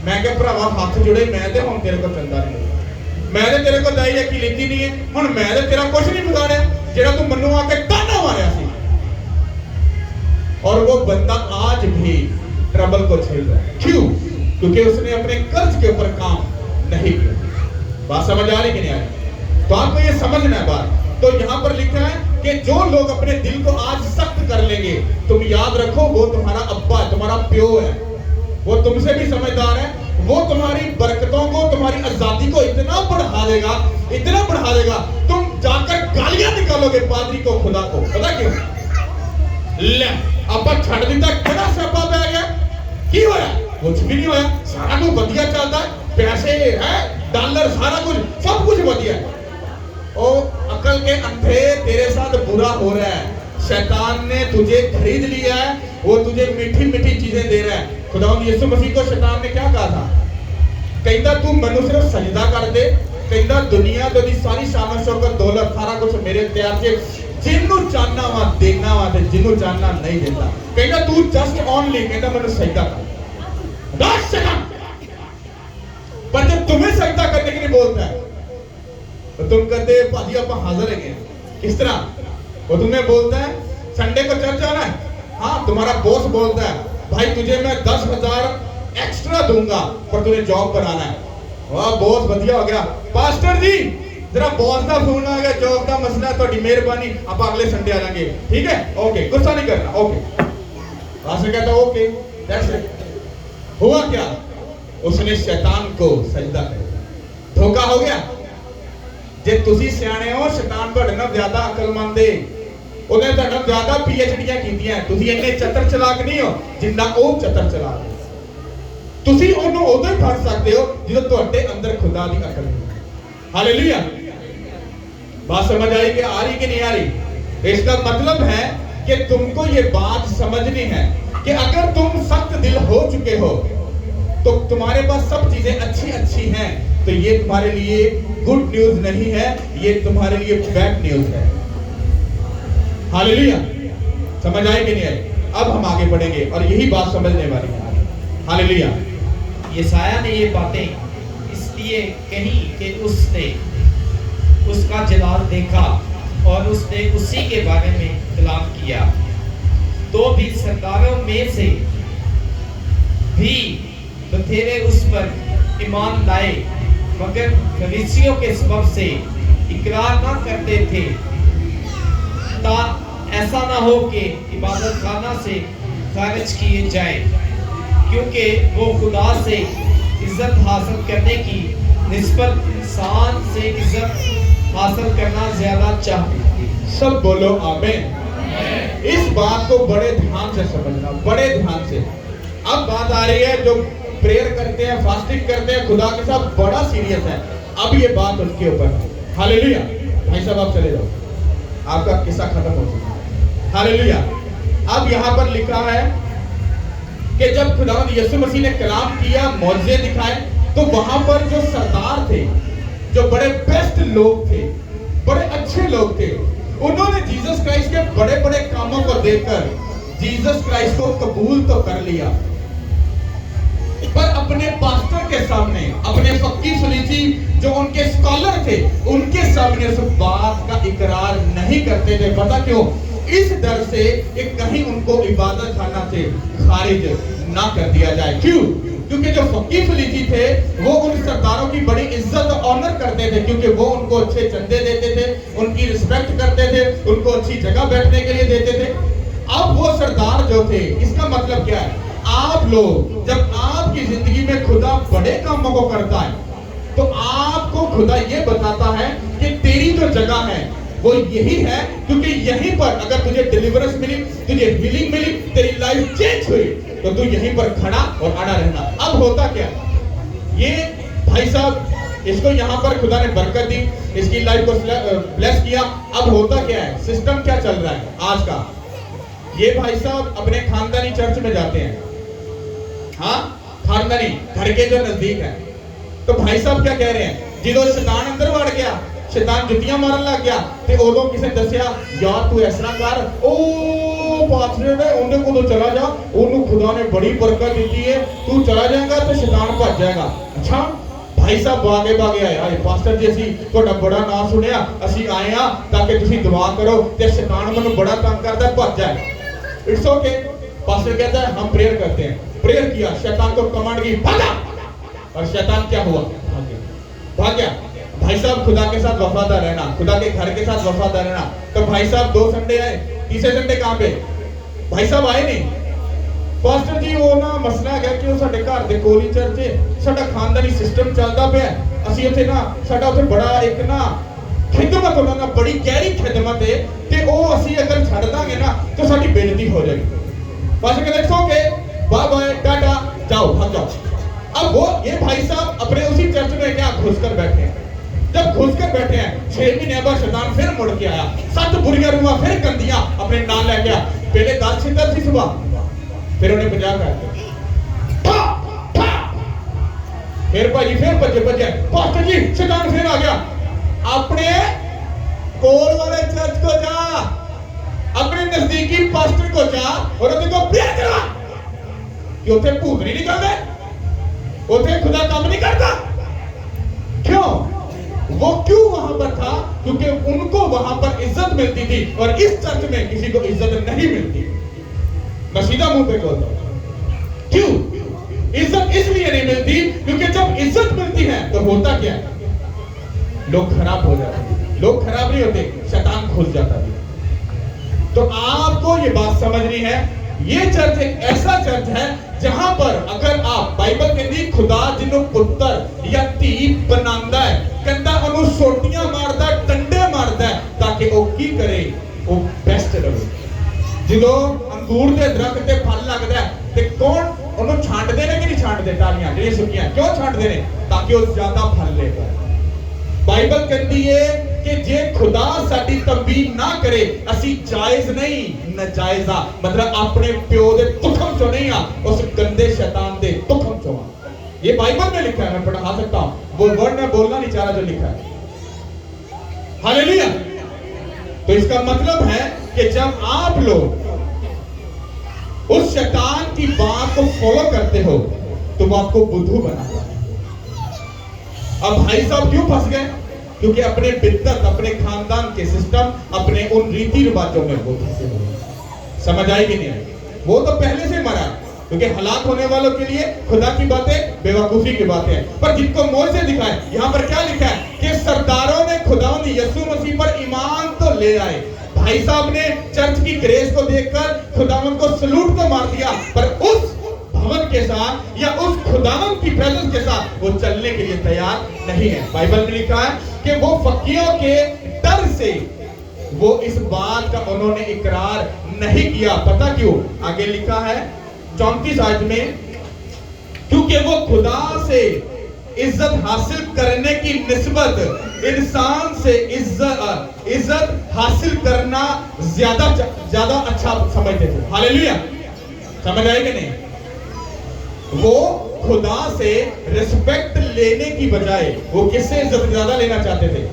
मैं क्या भरावा हाथ जुड़े, मैं ते हुण तेरे को चंदा नहीं, मैं ते तेरे को दाई की लीती नहीं है, हुण मैं ते तेरा कुछ नहीं बिगाड़िया जेड़ा तू मन्नू आके ताना मारिया सी। और वो बंदा आज भी ट्रबल को झेल रहा है। क्यों? क्योंकि उसने अपने कर्ज के ऊपर काम नहीं किया। बात समझ आ रही कि नहीं आ रही? तो आपको ये समझना है बात। तो यहां पर लिखा है कि जो लोग अपने दिल को आज सख्त कर लेंगे, तुम याद रखो वो तुम्हारा अब्बा है, तुम्हारा प्यो है, वो तुमसे भी समझदार है, वो तुम्हारी बरकतों को, तुम्हारी आजादी को इतना बढ़ा देगा, इतना बढ़ा देगा, तुम जाकर गालियां निकालोगे पादरी को, खुदा को। पता क्यों? ले आपा छड़ दिता, केड़ा स्यापा पै गया, की होया? कुछ भी नहीं होया, सारा कुछ बढ़िया चलता है, पैसे है, डॉलर, सारा कुछ, सब कुछ बढ़िया है। ओ अकल के अंधे, तेरे साथ बुरा हो रहा है। शैतान ने तुझे खरीद लिया है, वो तुझे मीठी मीठी चीजें दे रहा है। खुदावंद यीशु मसीह को शैतान ने क्या कहा था? कहता तू मनु सिर्फ सजदा कर दे, कहता दुनिया तो दी सारी शान शौकत दौलत सारा कुछ मेरे त्याग से, जिन्नू चाहना वा देना वा ते जिन्नू चाहना नहीं देता। कहता तू जस्ट ओनली, कहता मैंने सजदा कर। पर जब तुम्हें सजदा करने के लिए बोलता है तो तुम कहते भाजी आप हाजिर है। किस तरह? वो तुम्हें बोलता है संडे को चर्च जाना है, हाँ तुम्हारा बॉस बोलता है भाई तुझे मैं 10,000 एक्स्ट्रा दूंगा पर तुझे जॉब पर आना है। वाह बॉस बढ़िया हो गया। पास्टर जी जरा बॉस का फोन आ गया, जॉब का मसला, थोड़ी मेहरबानी, आप अगले संडे आ जाएंगे, ठीक है? ओके, गुस्सा नहीं करना, ओके। पास्टर कहता ओके, दैट्स इट। हुआ क्या? उसने शैतान को सजदा कर धोखा हो गया। जे तुसी सियाने हो, शैतान ਤੁਹਾਡੇ ਨਾਲ ਜ਼ਿਆਦਾ ਅਕਲਮੰਦ ਏ, ਉਹਨੇ ਤੁਹਾਡੇ ਨਾਲ ਜ਼ਿਆਦਾ ਪੀਐਚਡੀਆਂ ਕੀਤੀਆਂ, ਤੁਸੀਂ ਇੰਨੇ ਚਤਰ ਚਲਾਕ ਨਹੀਂ ਹੋ ਜਿੰਨਾ ਉਹ ਚਤਰ ਚਲਾਕ ਹੈ। ਤੁਸੀਂ ਉਹਨੂੰ ਉਦੋਂ ਹੀ ਫੜ ਸਕਦੇ ਹੋ ਜਦੋਂ ਤੁਹਾਡੇ ਅੰਦਰ ਖੁਦਾ ਦੀ ਅਕਲ ਹੈ। हालेलुया। बात समझ आई कि आ रही कि नहीं आ रही? इसका मतलब है कि तुमको ये बात समझनी है कि अगर तुम सख्त दिल हो चुके हो तो तुम्हारे पास सब चीजें अच्छी अच्छी हैं, तो ये तुम्हारे लिए गुड न्यूज नहीं है, ये तुम्हारे लिए बैड न्यूज है। हालेलुया। समझ आई कि नहीं आई? अब हम आगे बढ़ेंगे और यही बात समझने वाली है। हालेलुया। यशायाह ने ये बातें इसलिए कही कि उसने उसका जलाल देखा और उसने उसी के बारे में कलाम किया। तो भी सरदारों में से भी बथेरे उस पर ईमान लाए, मगर फरीसियों के सबब से इकरार ना करते थे, ता ऐसा ना हो कि इबादत खाना से खारिज किए जाए, क्योंकि वो खुदा से इज्जत हासिल करने की निस्बत इंसान से इज्जत हासिल करना ज्यादा चाहते। सब बोलो आमीन। इस बात को बड़े ध्यान से समझना, बड़े ध्यान से। अब बात आ रही है जो प्रेयर करते हैं, फास्टिंग करते हैं, खुदा के साथ बड़ा सीरियस है। अब ये बात उनके ऊपर है। हालेलुया। भाई साहब आप चले जाओ, आपका किस्सा खत्म हो चुका है। हालेलुया। अब यहाँ पर लिखा है कि जब खुदावंद यीशु मसीह ने कलाम किया, मौजज़े दिखाए, तो वहां पर जो सरदार थे, जो बड़े बेस्ट लोग थे, बड़े अच्छे लोग थे, उन्होंने जीसस क्राइस्ट के बड़े बड़े कामों को देखकर जीसस क्राइस्ट को कबूल तो कर लिया, पर अपने पास्टर के सामने, अपने फकीर फरीसी जो उनके स्कॉलर थे, उनके सामने उस बात का इकरार नहीं करते थे। पता क्यों? इस डर से कि कहीं उनको इबादत खाना से खारिज ना कर दिया जाए। क्यों? क्योंकि जो फकीर फरीसी थे वो उन सरदारों की बड़ी इज्जत और ऑनर करते थे, क्योंकि वो उनको अच्छे चंदे देते थे, उनकी रिस्पेक्ट करते थे, उनको अच्छी जगह बैठने के लिए देते थे। अब वो सरदार जो थे, इसका मतलब क्या है? आप लोग जब आपकी जिंदगी में खुदा बड़े कामों को करता है तो आपको खुदा ये बताता है कि तेरी जो जगह है वो यही है, क्योंकि यहीं पर अगर तुझे डिलीवरेंस मिली, तुझे हीलिंग मिली, तेरी लाइफ चेंज हुई, तो तू यहीं पर खड़ा और अड़ा रहना। अब होता क्या? ये भाई साहब, इसको यहाँ पर खुदा ने बरकत दी, इसकी लाइफ को ब्लेस किया। अब होता क्या है? सिस्टम क्या चल रहा है आज का? ये भाई साहब अपने खानदानी चर्च में जाते हैं, हाँ खानदानी घर के जो नजदीक है। तो भाई साहब क्या कह रहे हैं, जो शैतान अंदर वड़ गया, शैतान जुतियां मारन लग गया, ते उदों किसी दसिया यार तू इस तरह कर, ओ पाथरे ने उन्हें को चला जा, उन्हें खुदा ने बड़ी बरकत दी है, तू चला जाएगा तो शैतान भज जाएगा। अच्छा भाई साहब भागे भागे आए, पास्टर जी असी ਤੁਹਾਡਾ बड़ा नाम सुनिया, ਅਸੀਂ आए हाँ ताकि तुसी दुआ करो ते शैतान मैनू बड़ा तंग करता है, भज जाए। इट्स ओके, पास्टर कहता है हम प्रेयर करते हैं। प्रेयर किया, शैतान को कमांड की भागा, और शैतान क्या हुआ, भाग गया। भाई साहब खुदा के साथ वफादार रहना, खुदा के घर के साथ वफादार रहना। तो भाई साहब 2 संडे आए, तीसरे संडे कहां पे भाई साहब आए नहीं। पास्टर जी वो ना मसला है कि वो साडे घर दे कोल ही चर्च है, साडा खानदानी सिस्टम चलदा पिया, ਅਸੀਂ ਉੱਥੇ ਨਾ ਸਾਡਾ ਉੱਥੇ ਬੜਾ ਇੱਕ ਨਾ ਖਿਦਮਤ ਉਹਨਾਂ ਨਾਲ ਬੜੀ ਗਹਿਰੀ ਖਿਦਮਤ ਹੈ, ਤੇ ਉਹ ਅਸੀਂ ਅਗਰ ਛੱਡ ਦਾਂਗੇ ਨਾ ਤਾਂ ਸਾਡੀ ਬੇਇੱਜ਼ਤੀ ਹੋ ਜਾਏਗੀ। पास्टर कहते हैं ओके बाय बाय टाटा जाओ भाग जाओ। अब वो ये भाई साहब अपने उसी चर्च में क्या घुसकर बैठे हैं। जब घुसकर बैठे हैं 6 महीने बाद शैतान फिर मुड़ के आया, 7 बुरियां रूहां फिर गंदियां अपने नाम लेके आया। पहले 10 छितर थी सुबह, फिर उन्हें 50 कर दिया, फिर भाजी फिर बच्चे बच्चे पास्टर जी शैतान फिर आ गया। अपने कोल वाले चर्च को जा, अपने नजदीकी पास्टर को जा और उनको प्रेयर करा कि उसे भूत नहीं निकलते, उसे खुदा काम नहीं करता। क्यों? वो क्यों वहां पर था? क्योंकि उनको वहां पर इज्जत मिलती थी और इस चर्च में किसी को इज्जत नहीं मिलती। मैं सीधा मुंह पे बोलता हूं, क्यों इज्जत इसलिए नहीं मिलती क्योंकि जब इज्जत मिलती है तो होता क्या है, लोग खराब हो जाते हैं। लोग खराब नहीं होते, शैतान घुस जाता है। तो आपको ये बात समझनी है, ये चर्च एक ऐसा चर्च है जहां पर अगर आप बाइबल कहती खुदा जिन्हों पुत्र या धी बनांदा है, कहता उन्हों सोटियां मारदा, डंडे मारदा है ताकि वो की करे, वो बेस्ट रहे। जो अंगूर के दरख्त ते फल लगदा है ते कौन उन्हों छांटदे ने कि नहीं छांटदे, टालियां जेड़ी सुकियां क्यों छांटदे ने, ताकि वो ज्यादा फल लेगा। बाइबल कहती है कि जे खुदा साडी तंबीह ना करे असी जायज नहीं नजायजा, मतलब अपने प्यो दे तुखम चो नहीं आ, उस गंदे शैतान दे तुखम चो आ। ये बाइबल में लिखा है, मैं पढ़ा सकता हूं, वो वर्ड में बोलना नहीं चाह रहा जो लिखा है। हालेलुया। तो इसका मतलब है कि जब आप लोग उस शैतान की बात को फॉलो करते हो तो वो आपको बुद्धू बनाता है। अब भाई साहब क्यों फंस गए? क्योंकि अपने बिद्दत, अपने खानदान के सिस्टम, अपने उन रीति रिवाजों में वो फंसे हुए। समझ आई कि नहीं आई? वो तो पहले से मरा, क्योंकि हलाक होने वालों के लिए खुदा की बातें बेवकूफी की बातें हैं। पर जिनको मोसे दिखाए, यहाँ पर क्या लिखा है कि सरदारों ने खुदावंद यीशु मसीह पर ईमान तो ले आए। भाई साहब ने चर्च की ग्रेस को देखकर खुदावंद को सलूट तो मार दिया, पर उस भवन के साथ या उस खुदावंद की प्रेजेंस के साथ वो चलने के लिए तैयार नहीं है। बाइबल में लिखा है कि वो फकीरों के डर से वो इस बात का उन्होंने इकरार नहीं किया। पता क्यों? आगे लिखा है 34 आयत में, क्योंकि वो खुदा से इज्जत हासिल करने की निस्बत इंसान से इज्जत हासिल करना ज्यादा अच्छा समझते थे। हालेलुया। समझ आए कि नहीं? वो खुदा से रिस्पेक्ट लेने की बजाय वो किससे इज्जत ज्यादा लेना चाहते थे?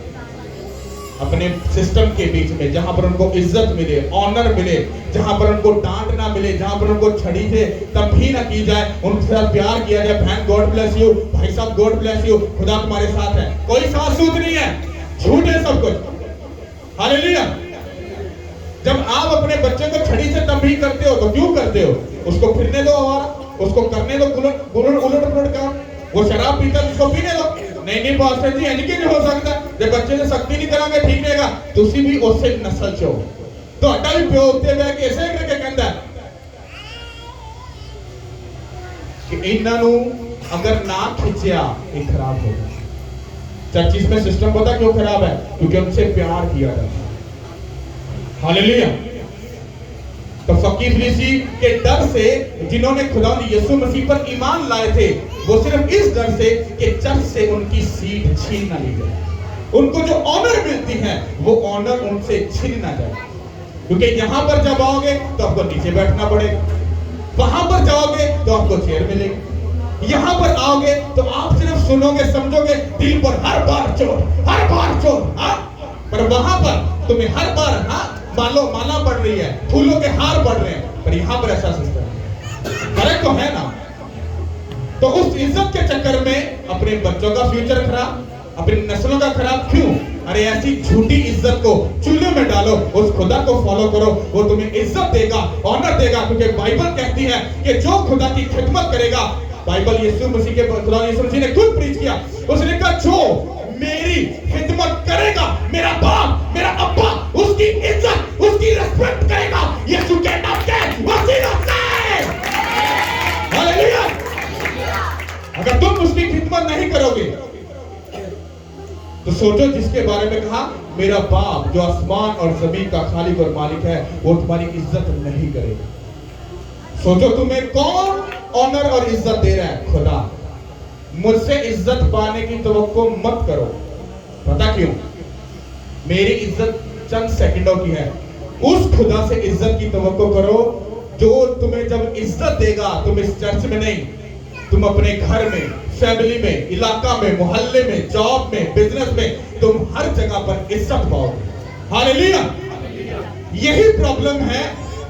अपने सिस्टम के बीच में, जहां पर उनको इज्जत मिले, ऑनर मिले, जहां पर उनको डांट ना मिले, जहां पर उनको छड़ी से तंबी ना की जाए, उनके साथ प्यार किया जाए। बहन गॉड ब्लेस यू, भाई साहब गॉड ब्लेस यू, खुदा तुम्हारे साथ है। कोई साथ सूत नहीं है, झूठ है सब कुछ। हालेलुया। जब आप अपने बच्चे को छड़ी से तंबी करते हो तो क्यों करते हो? उसको फिरने दो, आवारा उसको करने दो, उलट पुलट काम। वो शराब पीता है, उसको पीने दो। नहीं पास्टर जी इनके नहीं हो सकता, जब बच्चे से सख्ती नहीं करांगे ठीक रहेगा। तुसी भी उससे नस्ल चो, ਤੁਹਾਡਾ भी प्यो उत्ते बैठ के ऐसे करके कहता है कि इन्हां नू अगर ना खिंचिया ये खराब होगा। चर्चिस में सिस्टम पता क्यों खराब है? क्योंकि उनसे प्यार किया जाता है। हालेलुया। तो फकीर फरीसी के डर से जिन्होंने खुदा यीशु मसीह पर ईमान लाए थे, वो सिर्फ इस डर से कि चर्च से उनकी सीट छीन ना ली जाए, उनको जो ऑनर मिलती है वो ऑनर उनसे छीन ना जाए। क्योंकि यहां पर जब आओगे तो आपको नीचे बैठना पड़ेगा, वहां पर जाओगे तो आपको चेयर मिलेगी, यहां पर आओगे तो आप सिर्फ सुनोगे, समझोगे, दिल पर हर बार चोट, हाँ? पर वहां पर तुम्हें हर बार, हाँ, माला पड़ रही है, फूलों के हार पड़ रहे हैं, पर यहां पर ऐसा सिस्टम है। करेक्ट तो है ना? तो उस इज्जत के चक्कर में अपने बच्चों का फ्यूचर खराब, अपनी नस्लों का खराब। क्यों? अरे ऐसी झूठी इज्जत को चूल्हे में डालो, उस खुदा को फॉलो करो, वो तुम्हें इज्जत देगा, ऑनर देगा। क्योंकि बाइबल कहती है कि जो खुदा की खिदमत करेगा, बाइबल यीशु मसीह के खुदा यीशु मसीह ने खुद प्रीच किया, उसने कहा जो मेरी खिदमत करेगा, मेरा बाप, मेरा अब्बा उसकी इज्जत, उसकी रिस्पेक्ट करेगा, यीशु के नाम के वसीले से। हालेलुया। अगर तुम उसकी खिदमत नहीं करोगे तो सोचो, जिसके बारे में कहा मेरा बाप जो आसमान और जमीन का खालिक और मालिक है, वो तुम्हारी इज्जत नहीं करेगा। सोचो तुम्हें कौन ऑनर और इज्जत दे रहा है? खुदा। मुझसे इज्जत पाने की तवक्को मत करो। पता क्यों? मेरी इज्जत चंद सेकंडों की है। उस खुदा से इज्जत की तवक्को करो जो तुम्हें जब इज्जत देगा, तुम इस चर्च में नहीं, तुम अपने घर में, फैमिली में, इलाका में, मोहल्ले में, जॉब में, बिजनेस में, तुम हर जगह पर इज्जत पाओगे। हालेलुया। यही प्रॉब्लम है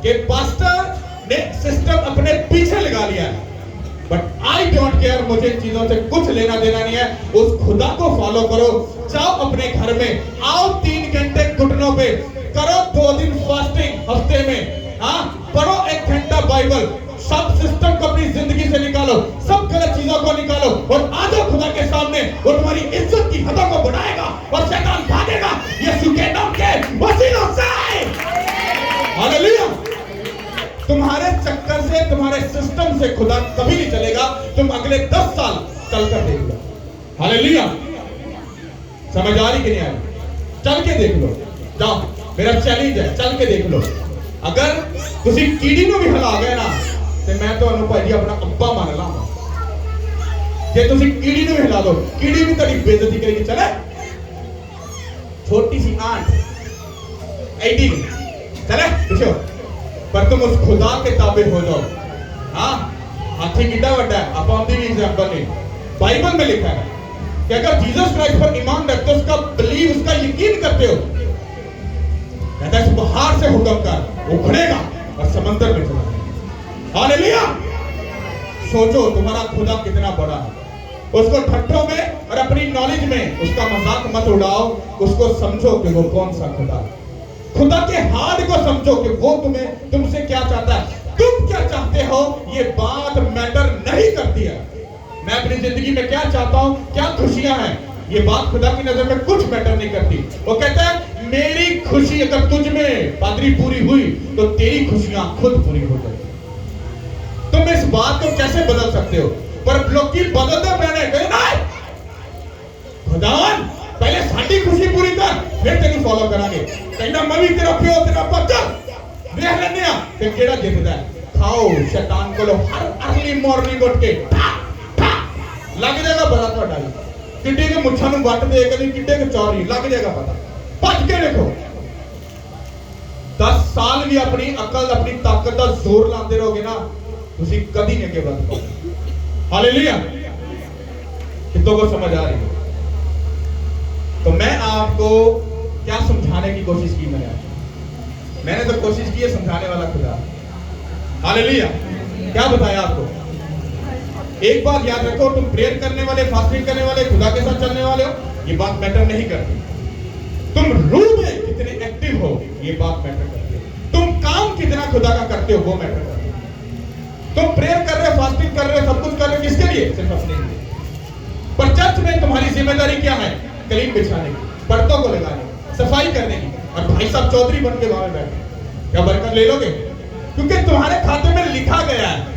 कि पास्टर ने सिस्टम अपने पीछे लगा लिया है। बट आई डोंट केयर, मुझे चीजों से कुछ लेना देना नहीं है। उस खुदा को फॉलो करो। जाओ अपने घर में, आओ 3 घंटे घुटनों पे, करो 2 दिन फास्टिंग हफ्ते में, हाँ, पढ़ो 1 घंटा बाइबल, सब सिस्टम को अपनी जिंदगी से निकालो, सब गलत चीजों को निकालो और आ जाओ खुदा के सामने। वो तुम्हारी इज्जत की हदों को बढ़ाएगा और शैतान भागेगा यीशु के नाम के वसीलों से। हालेलुया। तुम्हारे चक्कर से, तुम्हारे सिस्टम से खुदा कभी नहीं चलेगा। तुम अगले 10 साल चल कर देख लो। हालेलुया। समझ आ रही कि नहीं आ रही? चल के देख लो। जाओ, मेरा चैलेंज है, चल के देख लो। अगर तुसी कीड़ी ਨੂੰ भी हिला गए ना, तो मैं ਤੁਹਾਨੂੰ ਭਾਜੀ अपना अब्बा मान लांगा। जे तुसी कीड़ी ਨੂੰ भी हिला दो, कीड़ी भी तेरी बेइज्जती करेगी। चले, छोटी सी आंट ऐडी चले पूछो, पर तुम उस खुदा के ताबे हो जाओ। हाँ, हाथी कितना बड़ा है, आप आमदी भी एग्जाम्पल नहीं। बाइबल में लिखा है कि अगर जीसस क्राइस्ट पर ईमान रखते हो, उसका बिलीव, उसका यकीन करते हो, कहता है बाहर से हुक्म कर, उखड़ेगा और समंदर में चला जाएगा। हालेलुया। सोचो तुम्हारा खुदा कितना बड़ा है। उसको ठट्ठों में और अपनी नॉलेज में उसका मजाक मत उड़ाओ। उसको समझो कि वो कौन सा खुदा है। खुदा के हार्ट को समझो कि वो तुम्हें, तुमसे क्या चाहता है, तुम क्या चाहते हो। ये बात मैटर नहीं करती है। मैं अपनी जिंदगी में क्या चाहता हूं, क्या खुशियां हैं, ये बात खुदा की नजर में कुछ मैटर नहीं करती। वो कहता है मेरी खुशी अगर तुझ में पादरी पूरी हुई तो तेरी खुशियां खुद पूरी हो जाएगी। तुम इस बात को कैसे बदल सकते हो? पर लोग की बदलते मैंने कहे नहीं, खुदावन पहले साडी खुशी पूरी कर, फिर तेरी फॉलो करांगे। कहना मैं भी तेरा प्यो, तेरा बच्चा देख लेने आ कि केड़ा जितदा है। खाओ शैतान को लो, हर अर्ली मॉर्निंग उठ के लग जाएगा बड़ा ਤੁਹਾਡਾ किड्डे के मुच्छां ਨੂੰ ਵੱਟ ਦੇ ਕਦੀ किड्डे के चौरी लग जाएगा पता। भज के देखो, 10 साल भी अपनी अकल, अपनी ताकत का जोर लाते रहोगे ना, तुसी कभी नहीं आगे बढ़ पाओगे। हालेलुया। कितनों को समझ आ रही है? तो मैं आपको क्या समझाने की कोशिश की? मैंने तो कोशिश की है समझाने वाला खुदा। हालेलुया। क्या बताया आपको? एक बात याद रखो, तुम प्रेयर करने वाले, फास्टिंग करने वाले, खुदा के साथ चलने वाले हो, ये बात मैटर नहीं करती। तुम रूह में कितने एक्टिव हो, ये बात मैटर करती है। तुम काम कितना खुदा का करते हो, वो मैटर करती है। तुम प्रेयर कर रहे हो, फास्टिंग कर रहे हो, सब कुछ कर रहे हो, किसके लिए? सिर्फ अपने लिए। पर चर्च में तुम्हारी जिम्मेदारी क्या है? कलीन बिछाने की, पर्दों को लगाने की, सफाई करने की। और भाई साहब चौधरी बन के वहां बैठे, क्या बरकत ले लोगे? क्योंकि तुम्हारे खाते में लिखा गया है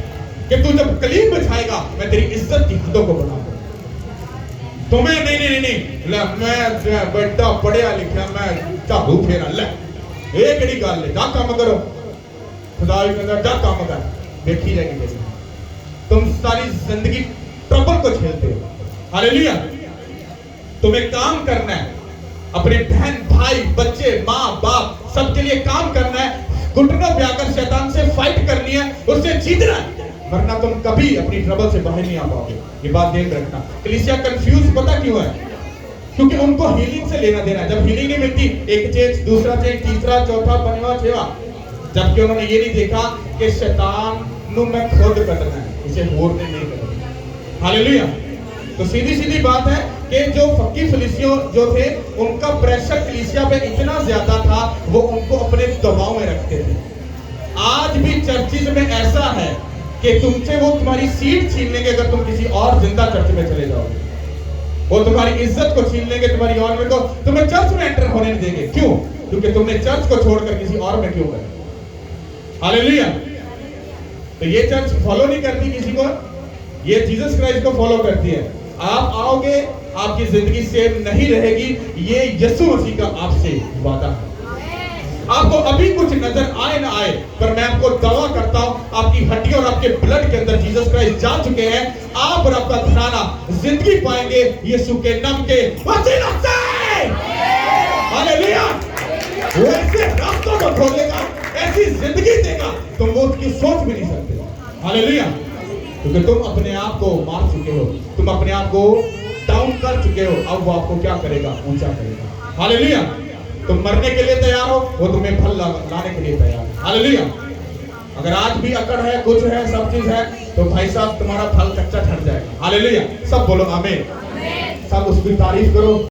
कि तू जब कलीन बिछाएगा, मैं तेरी इज्जत की हदों को बढ़ाऊंगा। तुम्हें नहीं ले, मैं बड़ा पढ़िया लिखा, मैं झाड़ू फेरा ले, ये केड़ी गल है? जा काम करो। खुदा भी कहता जा काम कर, देखी जाएगी कैसे। तुम सारी जिंदगी ट्रबल को झेलते हो। हालेलुया। तुम्हें काम करना है, अपने बहन भाई बच्चे माँ बाप सबके लिए काम करना है, घुटनों पे आकर शैतान से फाइट करनी है, उससे जीतना है, वरना तुम कभी अपनी ट्रबल से बाहर नहीं आ पाओगे। ये बात ध्यान रखना। कलीसिया कंफ्यूज पता क्यों है? क्योंकि उनको हीलिंग से लेना देना है। जब हीलिंग नहीं मिलती, एक चेंज दूसरा चेंज तीसरा चौथा पंजवा छेवा, जबकि उन्होंने ये नहीं देखा कि शैतान नु मैं खुद कटना है, इसे होर ने नहीं करना। हालेलुया। तो सीधी सीधी बात है कि जो फक्की फलिसियों जो थे, उनका प्रेशर कलीसिया पे इतना ज्यादा था, वो उनको अपने दबाव में रखते थे। आज भी चर्चिज में ऐसा है कि तुमसे वो तुम्हारी सीट छीन लेंगे अगर तुम किसी और जिंदा चर्च में चले जाओगे। वो तुम्हारी इज्जत को छीन लेंगे, तुम्हारी ऑनर को, तुम्हें चर्च में एंटर होने नहीं देंगे। क्यों? क्योंकि तुमने चर्च को छोड़कर किसी और में क्यों गए। हालेलुया। तो ये चर्च फॉलो नहीं करती किसी को, ये जीसस क्राइस्ट को फॉलो करती है। आप आओगे, आपकी जिंदगी सेम नहीं रहेगी, ये यीशु मसीह का आपसे वादा है। आपको अभी कुछ नजर आए ना आए, पर मैं आपको दावा करता हूं, आपकी हड्डियों और आपके ब्लड के अंदर जीसस क्राइस्ट जा चुके हैं। आप और आपका घराना जिंदगी पाएंगे यीशु के नाम के वसीला से। हालेलुया। वो ऐसे रास्तों को खोलेगा, ऐसी जिंदगी देगा, तुम वो उसकी सोच भी नहीं सकते। हालेलुया। क्योंकि तुम अपने आप को मार चुके हो, तुम अपने आप को डाउन कर चुके हो, अब वो आपको क्या करेगा? ऊंचा करेगा। हालेलुया। तुम मरने के लिए तैयार हो, वो तुम्हें फल लाने के लिए तैयार है। हालेलुया। अगर आज भी अकड़ है, कुछ है, सब चीज है, तो भाई साहब तुम्हारा फल कच्चा ठहर जाएगा। हालेलुया। सब बोलो आमीन। सब उसकी तारीफ करो।